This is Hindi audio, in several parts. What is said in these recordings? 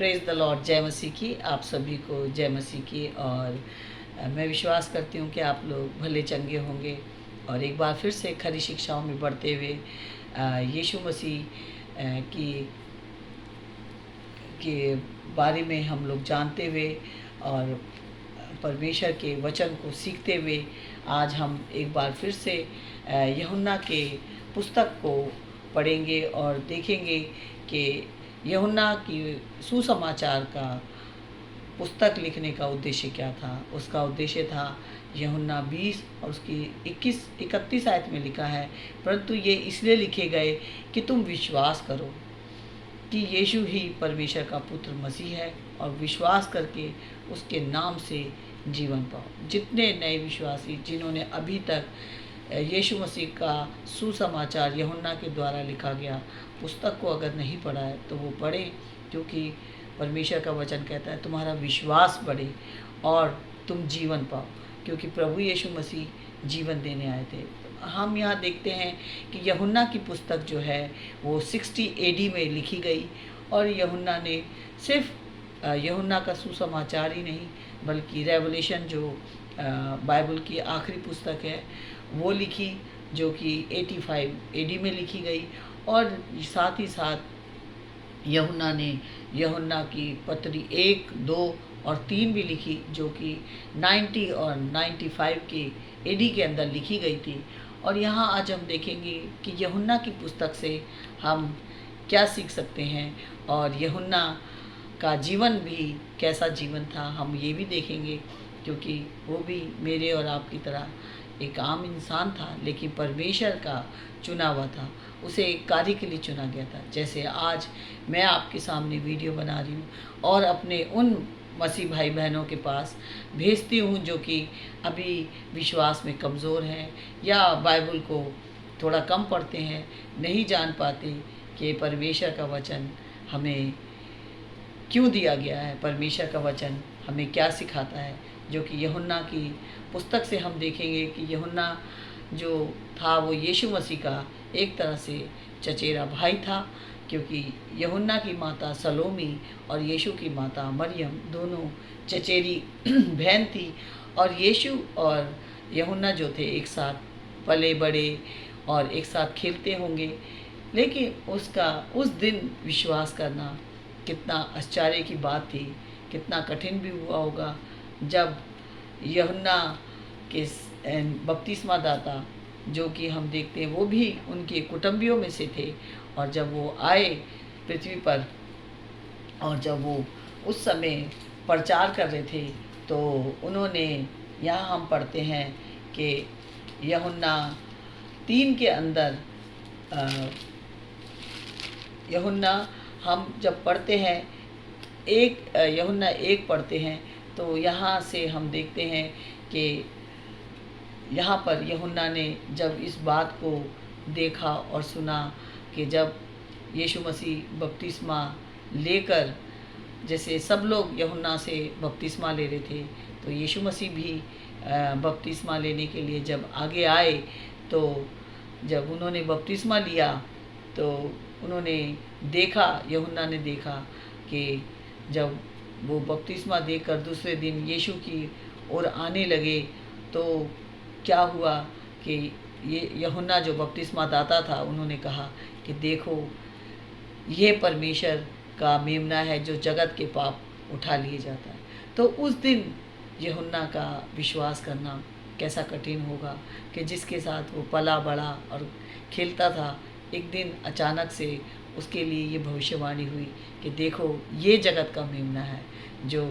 Praise the Lord. जय मसीह की। आप सभी को जय मसीह की। और मैं विश्वास करती हूँ कि आप लोग भले चंगे होंगे और एक बार फिर से खरी शिक्षाओं में बढ़ते हुए यीशु मसीह की के बारे में हम लोग जानते हुए और परमेश्वर के वचन को सीखते हुए आज हम एक बार फिर से यूहन्ना के पुस्तक को पढ़ेंगे और देखेंगे कि यूहन्ना की सुसमाचार का पुस्तक लिखने का उद्देश्य क्या था। उसका उद्देश्य था यूहन्ना 20 और उसकी 21-31 आयत में लिखा है, परंतु ये इसलिए लिखे गए कि तुम विश्वास करो कि यीशु ही परमेश्वर का पुत्र मसीह है और विश्वास करके उसके नाम से जीवन पाओ। जितने नए विश्वासी जिन्होंने अभी तक यीशु मसीह का सुसमाचार यूहन्ना के द्वारा लिखा गया पुस्तक को अगर नहीं पढ़ा है तो वो पढ़ें, क्योंकि परमेश्वर का वचन कहता है तुम्हारा विश्वास बढ़े और तुम जीवन पाओ, क्योंकि प्रभु यीशु मसीह जीवन देने आए थे। हम यहाँ देखते हैं कि यूहन्ना की पुस्तक जो है वो 60 AD में लिखी गई और यूहन्ना ने सिर्फ यूहन्ना का सुसमाचार ही नहीं बल्कि रेवलेशन जो बाइबल की आखिरी पुस्तक है वो लिखी, जो कि 85 AD में लिखी गई। और साथ ही साथ यूहन्ना ने यूहन्ना की पत्री 1, 2 और 3 भी लिखी, जो कि 90 और 95 के AD के अंदर लिखी गई थी। और यहाँ आज हम देखेंगे कि यूहन्ना की पुस्तक से हम क्या सीख सकते हैं और यूहन्ना का जीवन भी कैसा जीवन था हम ये भी देखेंगे, क्योंकि वो भी मेरे और आपकी तरह एक आम इंसान था, लेकिन परमेश्वर का चुना हुआ था, उसे एक कार्य के लिए चुना गया था। जैसे आज मैं आपके सामने वीडियो बना रही हूँ और अपने उन मसीह भाई बहनों के पास भेजती हूँ जो कि अभी विश्वास में कमज़ोर हैं या बाइबल को थोड़ा कम पढ़ते हैं, नहीं जान पाते कि परमेश्वर का वचन हमें क्यों दिया गया है, परमेश्वर का वचन हमें क्या सिखाता है। जो कि यूहन्ना की पुस्तक से हम देखेंगे कि यूहन्ना जो था वो यीशु मसीह का एक तरह से चचेरा भाई था, क्योंकि यूहन्ना की माता सलोमी और यीशु की माता मरियम दोनों चचेरी बहन थी। और यीशु और यूहन्ना जो थे एक साथ पले बड़े और एक साथ खेलते होंगे, लेकिन उसका उस दिन विश्वास करना कितना आश्चर्य की बात थी, कितना कठिन भी हुआ होगा जब यूहन्ना के बपतिस्मा दाता जो कि हम देखते हैं वो भी उनके कुटुंबियों में से थे, और जब वो आए पृथ्वी पर और जब वो उस समय प्रचार कर रहे थे तो उन्होंने, यहाँ हम पढ़ते हैं कि यूहन्ना 3 के अंदर यूहन्ना हम जब पढ़ते हैं यूहन्ना 1 पढ़ते हैं तो यहाँ से हम देखते हैं कि यहाँ पर यूहन्ना ने जब इस बात को देखा और सुना कि जब यीशु मसीह बपतिस्मा लेकर, जैसे सब लोग यूहन्ना से बपतिस्मा ले रहे थे तो यीशु मसीह भी बपतिस्मा लेने के लिए जब आगे आए, तो जब उन्होंने बपतिस्मा लिया तो उन्होंने देखा, यूहन्ना ने देखा कि जब वो बपतिस्मा देकर दूसरे दिन यीशु की ओर आने लगे तो क्या हुआ कि ये यूहन्ना जो बपतिस्मा दाता था उन्होंने कहा कि देखो ये परमेश्वर का मेमना है जो जगत के पाप उठा लिए जाता है। तो उस दिन यूहन्ना का विश्वास करना कैसा कठिन होगा कि जिसके साथ वो पला बड़ा और खेलता था, एक दिन अचानक से उसके लिए ये भविष्यवाणी हुई कि देखो ये जगत का मेमना है जो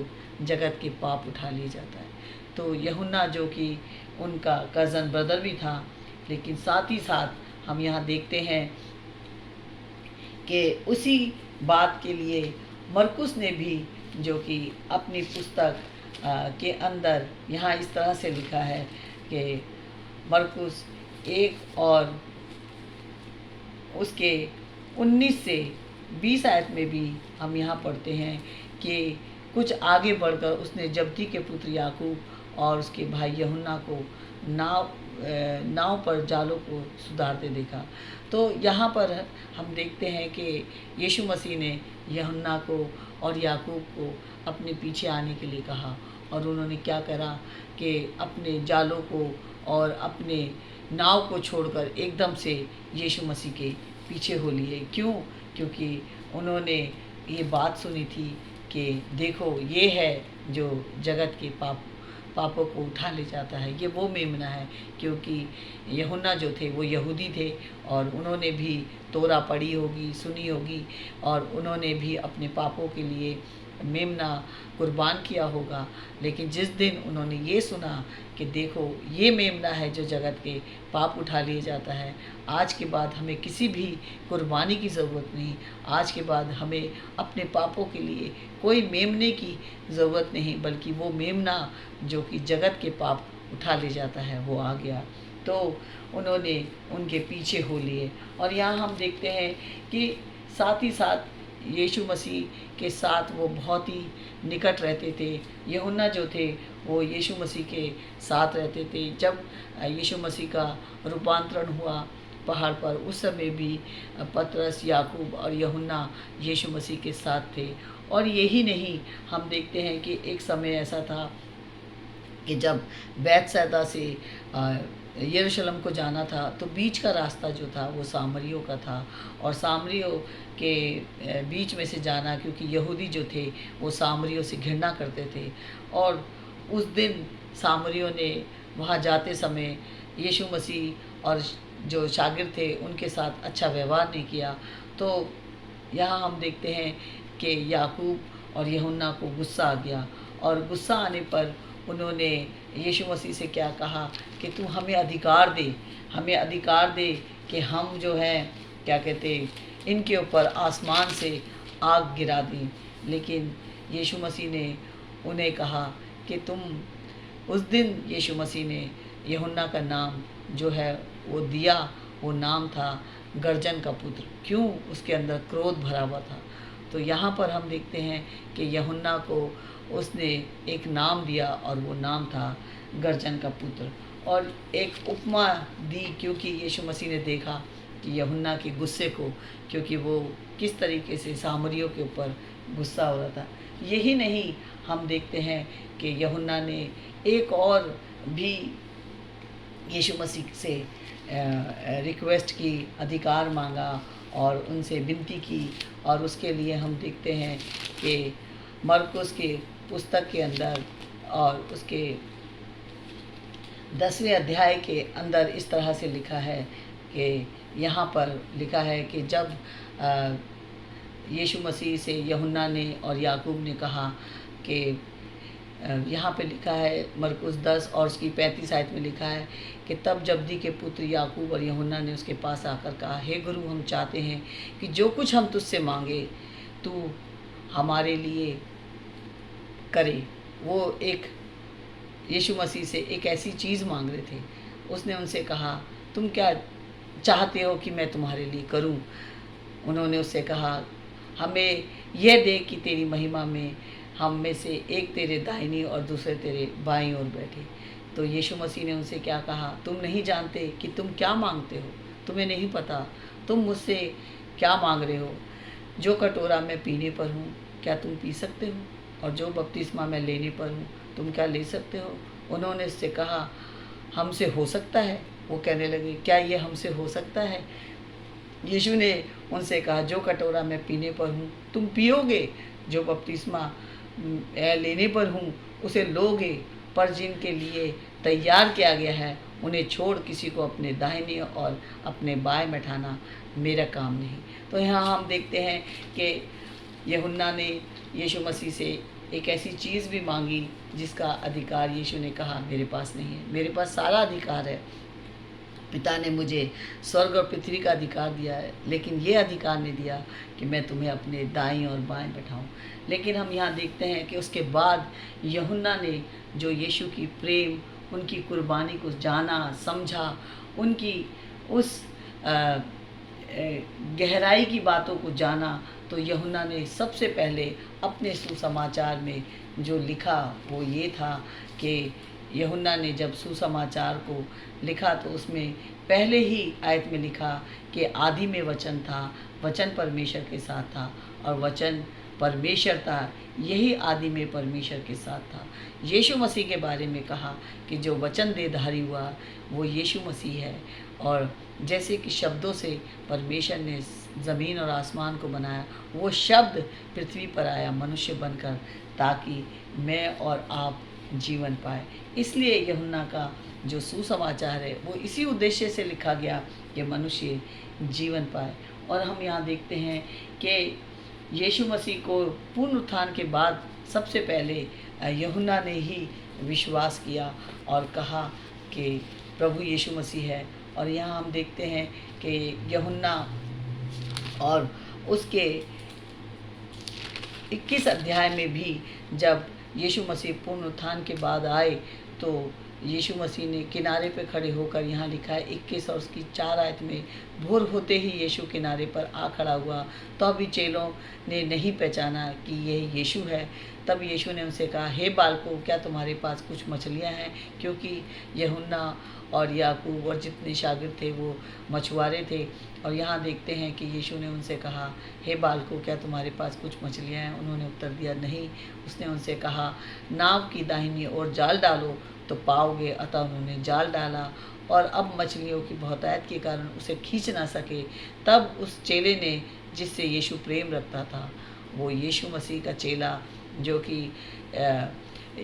जगत के पाप उठा लिए जाता है। तो यूहन्ना जो कि उनका कज़न ब्रदर भी था, लेकिन साथ ही साथ हम यहाँ देखते हैं कि उसी बात के लिए मरकुस ने भी, जो कि अपनी पुस्तक के अंदर यहाँ इस तरह से लिखा है कि मरकुस 1 और उसके 19 से 20 आयत में भी हम यहाँ पढ़ते हैं कि कुछ आगे बढ़कर उसने जब्दी के पुत्र याकूब और उसके भाई यूहन्ना को नाव पर जालों को सुधारते देखा। तो यहाँ पर हम देखते हैं कि यीशु मसीह ने यूहन्ना को और याकूब को अपने पीछे आने के लिए कहा। और उन्होंने क्या करा कि अपने जालों को और अपने नाव को छोड़कर एकदम से यीशु मसीह के पीछे हो लिए। क्यों? क्योंकि उन्होंने ये बात सुनी थी कि देखो ये है जो जगत के पापों को उठा ले जाता है, ये वो मेमना है। क्योंकि यूहन्ना जो थे वो यहूदी थे और उन्होंने भी तोरा पढ़ी होगी, सुनी होगी, और उन्होंने भी अपने पापों के लिए मेमना कुर्बान किया होगा। लेकिन जिस दिन उन्होंने ये सुना कि देखो ये मेमना है जो जगत के पाप उठा लिए जाता है, आज के बाद हमें किसी भी कुर्बानी की ज़रूरत नहीं, आज के बाद हमें अपने पापों के लिए कोई मेमने की ज़रूरत नहीं, बल्कि वो मेमना जो कि जगत के पाप उठा ले जाता है वो आ गया। तो उन्होंने उनके पीछे हो लिए। और यहाँ हम देखते हैं कि साथ ही साथ यीशु मसीह के साथ वो बहुत ही निकट रहते थे। यूहन्ना जो थे वो यीशु मसीह के साथ रहते थे। जब यीशु मसीह का रूपांतरण हुआ पहाड़ पर, उस समय भी पतरस, याकूब और यूहन्ना यीशु मसीह के साथ थे। और यही नहीं, हम देखते हैं कि एक समय ऐसा था कि जब बैतसैदा से यरूशलेम को जाना था तो बीच का रास्ता जो था वो सामरियों का था। और सामरियों के बीच में से जाना, क्योंकि यहूदी जो थे वो सामरियों से घृणा करते थे। और उस दिन सामरियों ने वहाँ जाते समय यीशु मसीह और जो शागिर्द थे उनके साथ अच्छा व्यवहार नहीं किया। तो यहाँ हम देखते हैं कि याकूब और यूहन्ना को गुस्सा आ गया, और गुस्सा आने पर उन्होंने यीशु मसीह से क्या कहा कि तू हमें अधिकार दे, हमें अधिकार दे कि हम जो है क्या कहते इनके ऊपर आसमान से आग गिरा दें। लेकिन यीशु मसीह ने उन्हें कहा कि तुम, उस दिन यीशु मसीह ने यूहन्ना का नाम जो है वो दिया, वो नाम था गर्जन का पुत्र। क्यों? उसके अंदर क्रोध भरा हुआ था। तो यहाँ पर हम देखते हैं कि यूहन्ना को उसने एक नाम दिया और वो नाम था गर्जन का पुत्र। और एक उपमा दी, क्योंकि यीशु मसीह ने देखा कि यूहन्ना के गुस्से को, क्योंकि वो किस तरीके से सामरियों के ऊपर गुस्सा हो रहा था। यही नहीं, हम देखते हैं कि यूहन्ना ने एक और भी यीशु मसीह से रिक्वेस्ट की, अधिकार मांगा और उनसे विनती की। और उसके लिए हम देखते हैं कि मरकुस के पुस्तक के अंदर और उसके 10वें अध्याय के अंदर इस तरह से लिखा है कि यहाँ पर लिखा है कि जब यीशु मसीह से यूहन्ना ने और याकूब ने कहा कि यहाँ पे लिखा है मरकुस 10 और उसकी 35 आयत में लिखा है कि तब जब्दी के पुत्र याकूब और यूहन्ना ने उसके पास आकर कहा, हे गुरु, हम चाहते हैं कि जो कुछ हम तुझसे मांगे तू हमारे लिए करे। वो एक यीशु मसीह से एक ऐसी चीज़ मांग रहे थे। उसने उनसे कहा, तुम क्या चाहते हो कि मैं तुम्हारे लिए करूं? उन्होंने उससे कहा, हमें यह दे कि तेरी महिमा में हम में से एक तेरे दाहिनी और दूसरे तेरे बाईं ओर बैठे। तो यीशु मसीह ने उनसे क्या कहा, तुम नहीं जानते कि तुम क्या मांगते हो? तुम्हें नहीं पता तुम मुझसे क्या मांग रहे हो? जो कटोरा मैं पीने पर हूँ क्या तुम पी सकते हो? और जो बपतिस्मा मैं लेने पर हूँ तुम क्या ले सकते हो? उन्होंने उससे कहा, हमसे हो सकता है। वो कहने लगे, क्या ये हमसे हो सकता है? यीशु ने उनसे कहा, जो कटोरा मैं पीने पर हूँ तुम पियोगे, जो बपतिस्मा लेने पर हूँ उसे लोगे, पर जिनके लिए तैयार किया गया है उन्हें छोड़ किसी को अपने दाहिने और अपने बाएं बैठाना मेरा काम नहीं। तो यहाँ हम देखते हैं कि यूहन्ना ने यीशु मसीह से एक ऐसी चीज़ भी मांगी जिसका अधिकार यीशु ने कहा मेरे पास नहीं है, मेरे पास सारा अधिकार है। पिता ने मुझे स्वर्ग और पृथ्वी का अधिकार दिया है, लेकिन ये अधिकार नहीं दिया कि मैं तुम्हें अपने दाईं और बाएं बैठाऊं। लेकिन हम यहाँ देखते हैं कि उसके बाद यूहन्ना ने जो यीशु की प्रेम, उनकी कुर्बानी को जाना, समझा, उनकी उस गहराई की बातों को जाना, तो यूहन्ना ने सबसे पहले अपने सुसमाचार में जो लिखा वो ये था कि यूहन्ना ने जब सुसमाचार को लिखा तो उसमें पहले ही आयत में लिखा कि आदि में वचन था, वचन परमेश्वर के साथ था और वचन परमेश्वर था, यही आदि में परमेश्वर के साथ था। यीशु मसीह के बारे में कहा कि जो वचन देहधारी हुआ वो यीशु मसीह है। और जैसे कि शब्दों से परमेश्वर ने ज़मीन और आसमान को बनाया, वो शब्द पृथ्वी पर आया मनुष्य बनकर, ताकि मैं और आप जीवन पाए। इसलिए यूहन्ना का जो सुसमाचार है वो इसी उद्देश्य से लिखा गया कि मनुष्य जीवन पाए। और हम यहाँ देखते हैं कि यीशु मसीह को पुनरुत्थान के बाद सबसे पहले यूहन्ना ने ही विश्वास किया और कहा कि प्रभु यीशु मसीह है। और यहाँ हम देखते हैं कि यूहन्ना और उसके 21 अध्याय में भी जब यीशु मसीह पुनरुत्थान के बाद आए तो यीशु मसीह ने किनारे पे खड़े होकर, यहाँ लिखा है 21 और उसकी 4 आयत में, भोर होते ही यीशु किनारे पर आ खड़ा हुआ, तो अभी चेलों ने नहीं पहचाना कि यह यीशु है। तब यीशु ने उनसे कहा, हे बालकों, क्या तुम्हारे पास कुछ मछलियाँ हैं? क्योंकि यूहन्ना और याकूब और जितने शागिर्द थे वो मछुआरे थे। और यहाँ देखते हैं कि यीशु ने उनसे कहा, हे बालकों, क्या तुम्हारे पास कुछ मछलियाँ हैं? उन्होंने उत्तर दिया, नहीं। उसने उनसे कहा, नाव की दाहिनी ओर जाल डालो तो पाओगे। अतः उन्होंने जाल डाला और अब मछलियों की बहुतायत के कारण उसे खींच ना सके। तब उस चेले ने, जिससे यीशु प्रेम रखता था, वो यीशु मसीह का चेला जो कि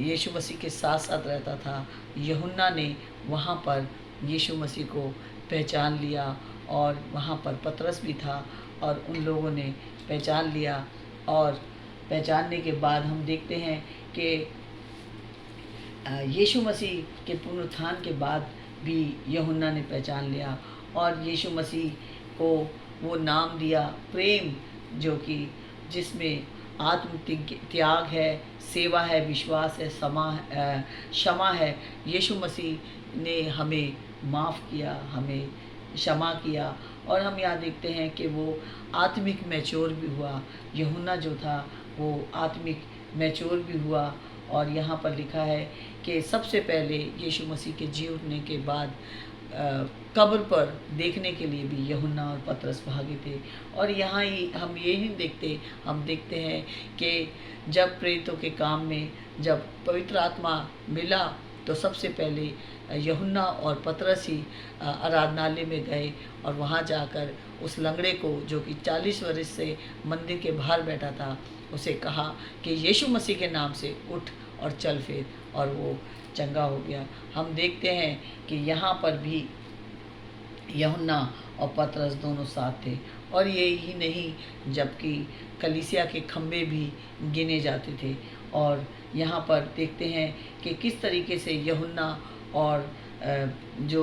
यीशु मसीह के साथ साथ रहता था, यूहन्ना ने वहाँ पर यीशु मसीह को पहचान लिया। और वहाँ पर पतरस भी था और उन लोगों ने पहचान लिया। और पहचानने के बाद हम देखते हैं कि यीशु मसीह के पुनरुत्थान के बाद भी यूहन्ना ने पहचान लिया और यीशु मसीह को वो नाम दिया प्रेम, जो कि जिसमें आत्म त्याग है, सेवा है, विश्वास है, क्षमा है। यीशु मसीह ने हमें माफ़ किया, हमें क्षमा किया। और हम यहाँ देखते हैं कि वो आत्मिक मैच्योर भी हुआ। यूहन्ना जो था वो आत्मिक मैच्योर भी हुआ। और यहाँ पर लिखा है कि सबसे पहले यीशु मसीह के जी उठने के बाद कब्र पर देखने के लिए भी यूहन्ना और पतरस भागे थे। और यहाँ ही हम ये नहीं देखते, हम देखते हैं कि जब प्रेरितों के काम में जब पवित्र आत्मा मिला तो सबसे पहले यूहन्ना और पतरस ही आराधनालय में गए और वहाँ जाकर उस लंगड़े को, जो कि 40 वर्ष से मंदिर के बाहर बैठा था, उसे कहा कि यीशु मसीह के नाम से उठ और चल फिर, और वो चंगा हो गया। हम देखते हैं कि यहाँ पर भी यूहन्ना और पतरस दोनों साथ थे। और ये ही नहीं, जबकि कलीसिया के खंभे भी गिने जाते थे। और यहाँ पर देखते हैं कि किस तरीके से यूहन्ना और जो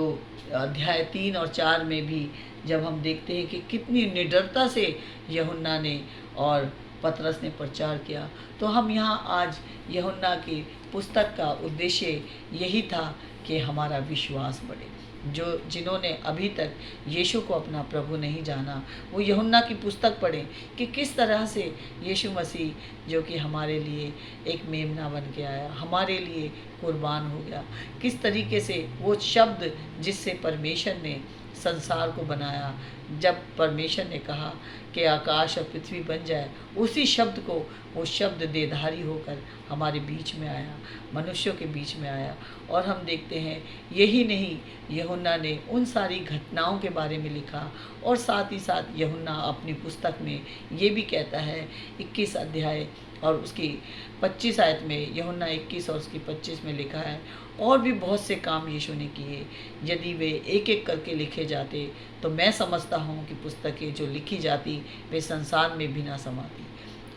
अध्याय 3 और 4 में भी जब हम देखते हैं कि कितनी निडरता से यूहन्ना ने और पतरस ने प्रचार किया, तो हम यहाँ आज यूहन्ना की पुस्तक का उद्देश्य यही था कि हमारा विश्वास बढ़े। जो जिन्होंने अभी तक यीशु को अपना प्रभु नहीं जाना, वो यूहन्ना की पुस्तक पढ़ें कि किस तरह से यीशु मसीह जो कि हमारे लिए एक मेमना बन के आया, हमारे लिए कुर्बान हो गया, किस तरीके से वो शब्द जिससे परमेश्वर ने संसार को बनाया, जब परमेश्वर ने कहा कि आकाश और पृथ्वी बन जाए, उसी शब्द को वो शब्द देहधारी होकर हमारे बीच में आया, मनुष्यों के बीच में आया। और हम देखते हैं यही नहीं, यूहन्ना ने उन सारी घटनाओं के बारे में लिखा। और साथ ही साथ यूहन्ना अपनी पुस्तक में ये भी कहता है 21 अध्याय और उसकी 25 आयत में, यूहन्ना 21 और उसकी 25 में लिखा है, और भी बहुत से काम यीशु ने किए, यदि वे एक एक करके लिखे जाते तो मैं समझता हूँ कि पुस्तकें जो लिखी जाती वे संसार में भी ना समाती।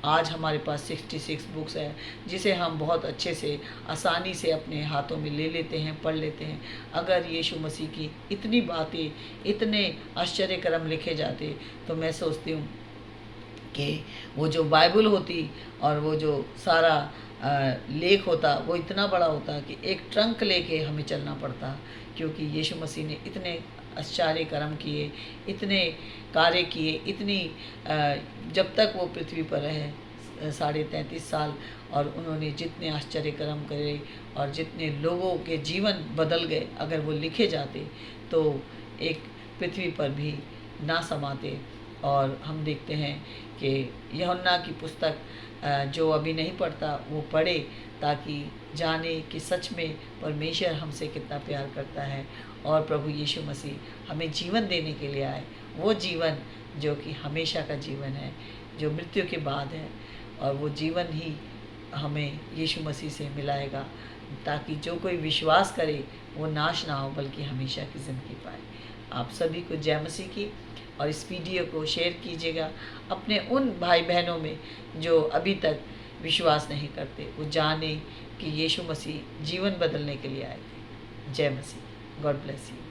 आज हमारे पास 66 बुक्स है, जिसे हम बहुत अच्छे से आसानी से अपने हाथों में ले लेते हैं, पढ़ लेते हैं। अगर यीशु मसीह की इतनी बातें, इतने आश्चर्य कर्म लिखे जाते तो मैं सोचती हूँ कि वो जो बाइबल होती और वो जो सारा लेख होता वो इतना बड़ा होता कि एक ट्रंक लेके हमें चलना पड़ता, क्योंकि यीशु मसीह ने इतने आश्चर्य कर्म किए, इतने कार्य किए, इतनी जब तक वो पृथ्वी पर रहे 33.5 साल, और उन्होंने जितने आश्चर्य कर्म करे और जितने लोगों के जीवन बदल गए, अगर वो लिखे जाते तो एक पृथ्वी पर भी ना समाते। और हम देखते हैं कि यूहन्ना की पुस्तक जो अभी नहीं पढ़ता वो पढ़े, ताकि जाने कि सच में परमेश्वर हमसे कितना प्यार करता है और प्रभु यीशु मसीह हमें जीवन देने के लिए आए, वो जीवन जो कि हमेशा का जीवन है, जो मृत्यु के बाद है, और वो जीवन ही हमें यीशु मसीह से मिलाएगा, ताकि जो कोई विश्वास करे वो नाश ना हो बल्कि हमेशा की ज़िंदगी पाए। आप सभी को जय मसीह की, और इस वीडियो को शेयर कीजिएगा अपने उन भाई बहनों में जो अभी तक विश्वास नहीं करते, वो जाने कि यीशु मसीह जीवन बदलने के लिए आए थे। जय मसीह। God bless you.